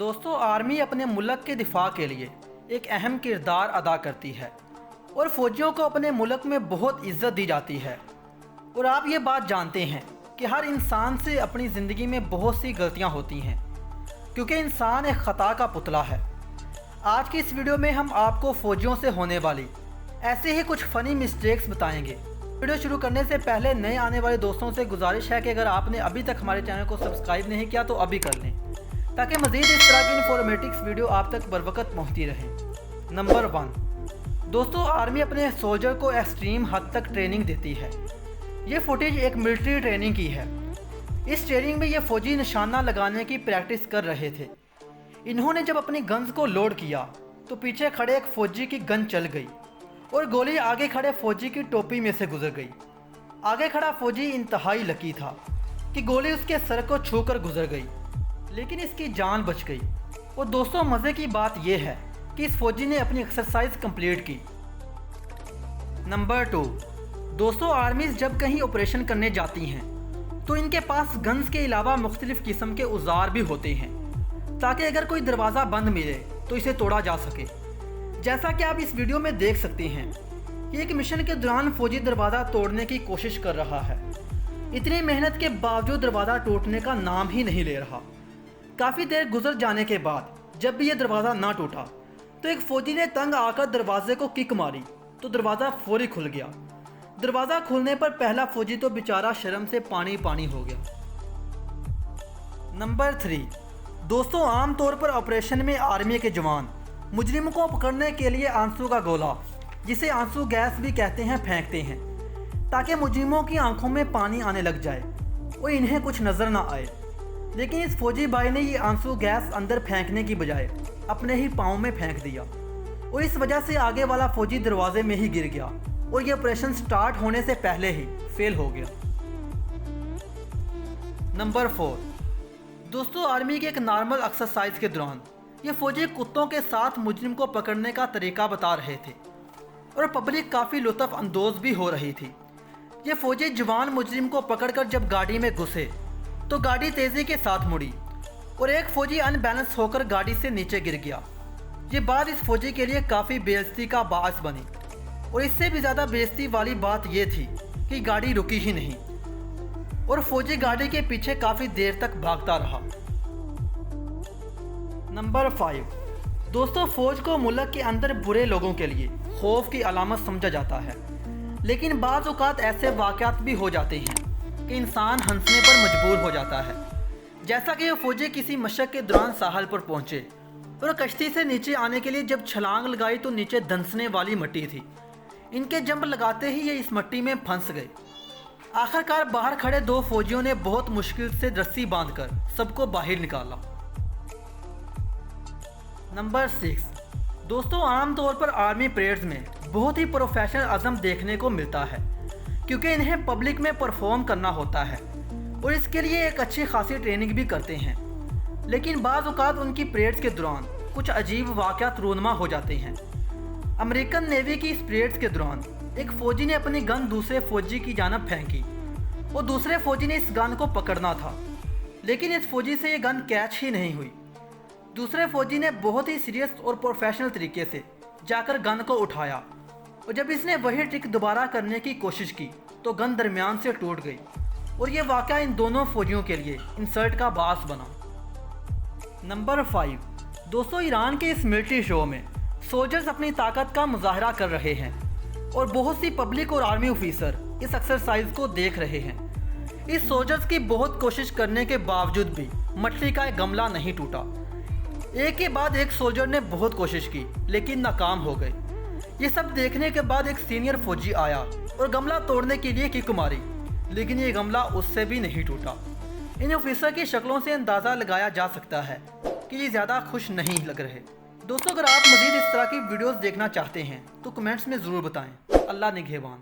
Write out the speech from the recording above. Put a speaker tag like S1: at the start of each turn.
S1: दोस्तों, आर्मी अपने मुल्क के दिफा के लिए एक अहम किरदार अदा करती है और फ़ौजियों को अपने मुल्क में बहुत इज़्ज़त दी जाती है। और आप ये बात जानते हैं कि हर इंसान से अपनी ज़िंदगी में बहुत सी गलतियां होती हैं, क्योंकि इंसान एक ख़ता का पुतला है। आज की इस वीडियो में हम आपको फ़ौजियों से होने वाली ऐसे ही कुछ फ़नी मिस्टेक्स बताएंगे। वीडियो शुरू करने से पहले नए आने वाले दोस्तों से गुजारिश है कि अगर आपने अभी तक हमारे चैनल को सब्सक्राइब नहीं किया तो अभी कर लें, ताकि मज़ीद इस तरह की इन्फॉर्मेटिव वीडियो आप तक बर वक्त पहुँचती रहे। नंबर 1, दोस्तों, आर्मी अपने सोल्जर को एक्सट्रीम हद तक ट्रेनिंग देती है। ये फुटेज एक मिलिट्री ट्रेनिंग की है। इस ट्रेनिंग में ये फ़ौजी निशाना लगाने की प्रैक्टिस कर रहे थे। इन्होंने जब अपनी गन्स को लोड किया तो पीछे खड़े एक फ़ौजी की गन चल गई और गोली आगे खड़े फ़ौजी की टोपी में से गुजर गई। आगे खड़ा फ़ौजी इंतहाई लकी था कि गोली उसके सर को छूकर गुजर गई, लेकिन इसकी जान बच गई। और दोस्तों, मज़े की बात यह है कि इस फ़ौजी ने अपनी एक्सरसाइज कंप्लीट की। नंबर 2, दोस्तों, आर्मीज़ जब कहीं ऑपरेशन करने जाती हैं तो इनके पास गन्स के अलावा मुख्तलिफ़ किस्म के औजार भी होते हैं, ताकि अगर कोई दरवाज़ा बंद मिले तो इसे तोड़ा जा सके। जैसा कि आप इस वीडियो में देख सकते हैं कि एक मिशन के दौरान फ़ौजी दरवाज़ा तोड़ने की कोशिश कर रहा है। इतनी मेहनत के बावजूद दरवाज़ा टूटने का नाम ही नहीं ले रहा। काफ़ी देर गुजर जाने के बाद जब भी यह दरवाज़ा ना टूटा तो एक फ़ौजी ने तंग आकर दरवाजे को किक मारी तो दरवाज़ा फौरी खुल गया। दरवाज़ा खुलने पर पहला फ़ौजी तो बेचारा शर्म से पानी पानी हो गया। नंबर 3, दोस्तों, आम तौर पर ऑपरेशन में आर्मी के जवान मुजरिम को पकड़ने के लिए आंसू का गोला, जिसे आंसू गैस भी कहते हैं, फेंकते हैं, ताकि मुजरिमों की आंखों में पानी आने लग जाए और इन्हें कुछ नज़र ना आए। लेकिन इस फौजी भाई ने ये आंसू गैस अंदर फेंकने की बजाय अपने ही पाँव में फेंक दिया और इस वजह से आगे वाला फौजी दरवाजे में ही गिर गया और ये ऑपरेशन स्टार्ट होने से पहले ही फेल हो गया। नंबर 4, दोस्तों, आर्मी के एक नॉर्मल एक्सरसाइज के दौरान ये फौजी कुत्तों के साथ मुजरिम को पकड़ने का तरीका बता रहे थे और पब्लिक काफ़ी लुत्फ़ अंदोज़ भी हो रही थी। ये फौजी जवान मुजरिम को पकड़कर जब गाड़ी में घुसे तो गाड़ी तेज़ी के साथ मुड़ी और एक फ़ौजी अनबैलेंस होकर गाड़ी से नीचे गिर गया। ये बात इस फौजी के लिए काफ़ी बेइज्जती का बायस बनी और इससे भी ज़्यादा बेइज्जती वाली बात ये थी कि गाड़ी रुकी ही नहीं और फौजी गाड़ी के पीछे काफ़ी देर तक भागता रहा। नंबर 5, दोस्तों, फ़ौज को मुल्क के अंदर बुरे लोगों के लिए खौफ की अलामत समझा जाता है, लेकिन बाज़ औक़ात ऐसे वाक़यात भी हो जाते हैं कि इंसान हंसने पर मजबूर हो जाता है। जैसा कि ये फ़ौजी किसी मशक के दौरान साहल पर पहुँचे और कश्ती से नीचे आने के लिए जब छलांग लगाई तो नीचे धंसने वाली मिट्टी थी। इनके जंप लगाते ही ये इस मिट्टी में फंस गए। आखिरकार बाहर खड़े 2 फौजियों ने बहुत मुश्किल से रस्सी बांधकर सबको बाहर निकाला। नंबर 6, दोस्तों, आमतौर पर आर्मी परेड्स में बहुत ही प्रोफेशनल अज़म देखने को मिलता है, क्योंकि इन्हें पब्लिक में परफॉर्म करना होता है और इसके लिए एक अच्छी खासी ट्रेनिंग भी करते हैं। लेकिन बाज़ औक़ात उनकी परेड्स के दौरान कुछ अजीब वाक़यात रूनुमा हो जाते हैं। अमेरिकन नेवी की इस परेड्स के दौरान एक फ़ौजी ने अपनी गन दूसरे फ़ौजी की जानब फेंकी और दूसरे फ़ौजी ने इस गन को पकड़ना था, लेकिन इस फ़ौजी से ये गन कैच ही नहीं हुई। दूसरे फ़ौजी ने बहुत ही सीरियस और प्रोफेशनल तरीके से जाकर गन को उठाया और जब इसने वही ट्रिक दोबारा करने की कोशिश की तो गन दरमियान से टूट गई और ये वाक़या इन दोनों फ़ौजियों के लिए इंसल्ट का बास बना। नंबर 5, दोस्तों, ईरान के इस मिलिट्री शो में सोल्जर्स अपनी ताकत का मुजाहरा कर रहे हैं और बहुत सी पब्लिक और आर्मी ऑफिसर इस एक्सरसाइज को देख रहे हैं। इस सोल्जर्स की बहुत कोशिश करने के बावजूद भी मछली का एक गमला नहीं टूटा। एक के बाद एक सोल्जर ने बहुत कोशिश की लेकिन नाकाम हो गए। ये सब देखने के बाद एक सीनियर फौजी आया और गमला तोड़ने के लिए किक मारी, लेकिन ये गमला उससे भी नहीं टूटा। इन ऑफिसर की शक्लों से अंदाज़ा लगाया जा सकता है कि ये ज़्यादा खुश नहीं लग रहे। दोस्तों, अगर आप मज़ीद इस तरह की वीडियोस देखना चाहते हैं तो कमेंट्स में ज़रूर बताएं। अल्लाह निगहबान।